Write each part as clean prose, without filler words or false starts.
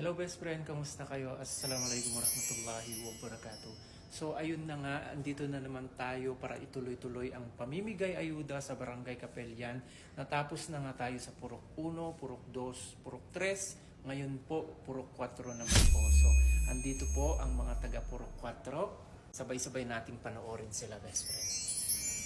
Hello best friend, kamusta kayo? Assalamualaikum warahmatullahi wabarakatuh. So ayun na nga, andito na naman tayo para ituloy-tuloy ang pamimigay ayuda sa Barangay Capelian. Natapos na nga tayo sa Purok 1, Purok 2, Purok 3. Ngayon po, Purok 4 naman po. So andito po ang mga taga Purok 4. Sabay-sabay nating panoorin sila best friend.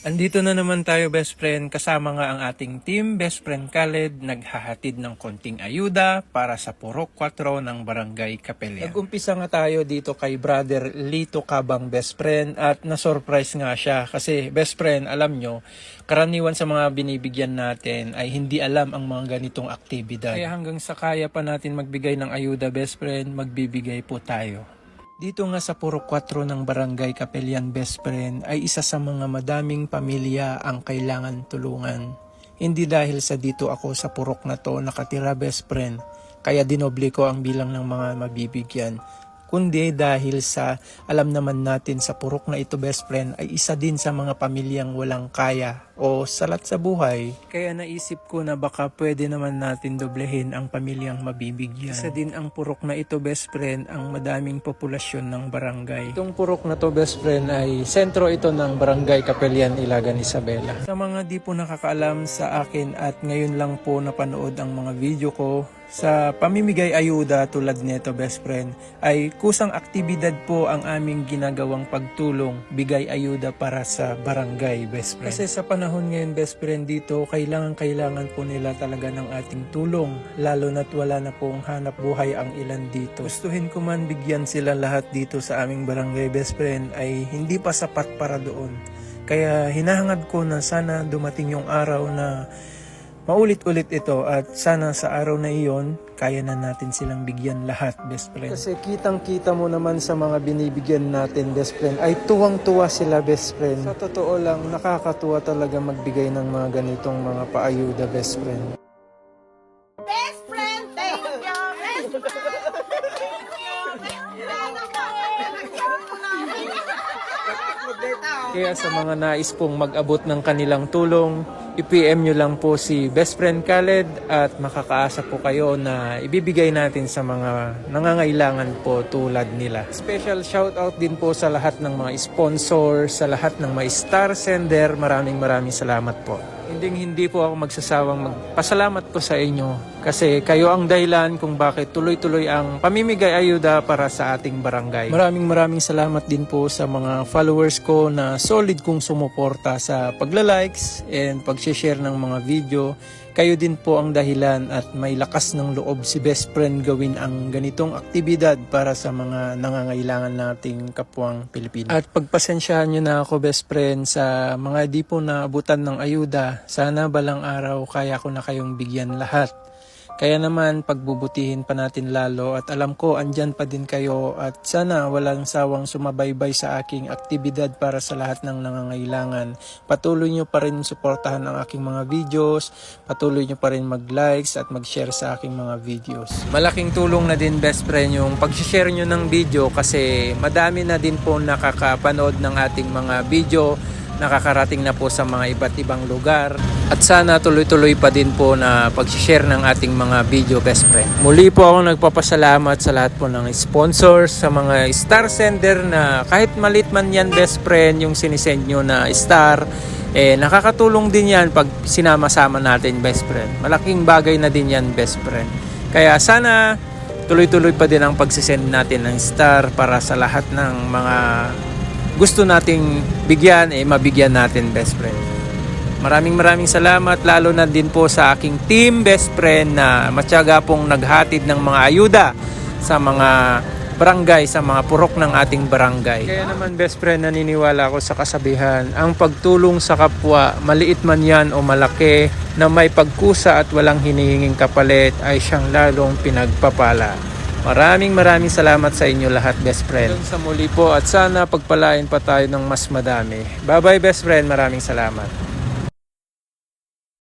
Andito na naman tayo best friend, kasama nga ang ating team, Best Friend Khaled, naghahatid ng konting ayuda para sa Purok 4 ng Barangay Capelian. Nag-umpisa nga tayo dito kay Brother Lito Cabang best friend at na-surprise nga siya kasi best friend, alam nyo, karaniwan sa mga binibigyan natin ay hindi alam ang mga ganitong aktibidad. Kaya hanggang sa kaya pa natin magbigay ng ayuda best friend, magbibigay po tayo. Dito nga sa Purok 4 ng Barangay Capelian best friend ay isa sa mga madaming pamilya ang kailangan tulungan. Hindi dahil sa dito ako sa purok na to nakatira best friend, kaya dinoble ko ang bilang ng mga mabibigyan. Kundi dahil sa alam naman natin sa purok na ito best friend ay isa din sa mga pamilyang walang kaya o salat sa buhay. Kaya naisip ko na baka pwede naman natin doblehin ang pamilyang mabibigyan. Isa din ang purok na ito best friend ang madaming populasyon ng barangay. Itong purok na to best friend ay sentro ito ng Barangay Capelian, Ilagan, Isabela. Sa mga di po nakakaalam sa akin at ngayon lang po napanood ang mga video ko, sa pamimigay ayuda tulad nito best friend ay kusang aktibidad po ang aming ginagawang pagtulong, bigay ayuda para sa barangay best friend. Kasi sa panahon ngayon best friend dito, kailangan po nila talaga ng ating tulong, lalo na't wala na pong hanap buhay ang ilan dito. Gustuhin ko man bigyan sila lahat dito sa aming barangay best friend ay hindi pa sapat para doon. Kaya hinahangad ko na sana dumating yung araw na maulit-ulit ito at sana sa araw na iyon, kaya na natin silang bigyan lahat, best friend. Kasi kitang-kita mo naman sa mga binibigyan natin, best friend, ay tuwang-tuwa sila, best friend. Sa totoo lang, nakakatuwa talaga magbigay ng mga ganitong mga paayuda, best friend. Best friend, thank you. Kaya sa mga nais pong mag-abot ng kanilang tulong, i-PM nyo lang po si Best Friend Khaled at makakaasa po kayo na ibibigay natin sa mga nangangailangan po tulad nila. Special shoutout din po sa lahat ng mga sponsor, sa lahat ng mga star sender. Maraming salamat po. Hindi po ako magsasawang magpasalamat po sa inyo kasi kayo ang dahilan kung bakit tuloy-tuloy ang pamimigay ayuda para sa ating barangay. Maraming salamat din po sa mga followers ko na solid kong sumuporta sa pagla-likes and pag-share ng mga video. Kayo din po ang dahilan at may lakas ng loob si Best Friend gawin ang ganitong aktibidad para sa mga nangangailangan nating kapwang Pilipino. At pagpasensyahan nyo na ako Best Friend sa mga di po naabutan ng ayuda. Sana balang araw kaya ko na kayong bigyan lahat. Kaya naman pagbubutihin pa natin lalo at alam ko andyan pa din kayo at sana walang sawang sumabaybay sa aking aktibidad para sa lahat ng nangangailangan. Patuloy nyo pa rin suportahan ang aking mga videos, patuloy nyo pa rin mag-likes at mag-share sa aking mga videos. Malaking tulong na din best friend yung pag-share nyo ng video kasi madami na din po nakakapanood ng ating mga video, nakakarating na po sa mga iba't ibang lugar at sana tuloy-tuloy pa din po na pag-share ng ating mga video best friend. Muli po ako nagpapasalamat sa lahat po ng sponsors, sa mga star sender na kahit malit man yan best friend yung sinisend nyo na star, nakakatulong din yan pag sinama-sama natin best friend. Malaking bagay na din yan best friend. Kaya sana tuloy-tuloy pa din ang pagsisend natin ng star para sa lahat ng mga gusto nating bigyan, mabigyan natin best friend. Maraming salamat lalo na din po sa aking team best friend na matyaga pong naghatid ng mga ayuda sa mga barangay, sa mga purok ng ating barangay. Kaya naman best friend, naniniwala ako sa kasabihan, ang pagtulong sa kapwa, maliit man yan o malaki, na may pagkusa at walang hinihinging kapalit ay siyang lalong pinagpapala. Maraming salamat sa inyo lahat best friend. Sa muli po at sana pagpalain pa tayo ng mas madami. Bye best friend, maraming salamat.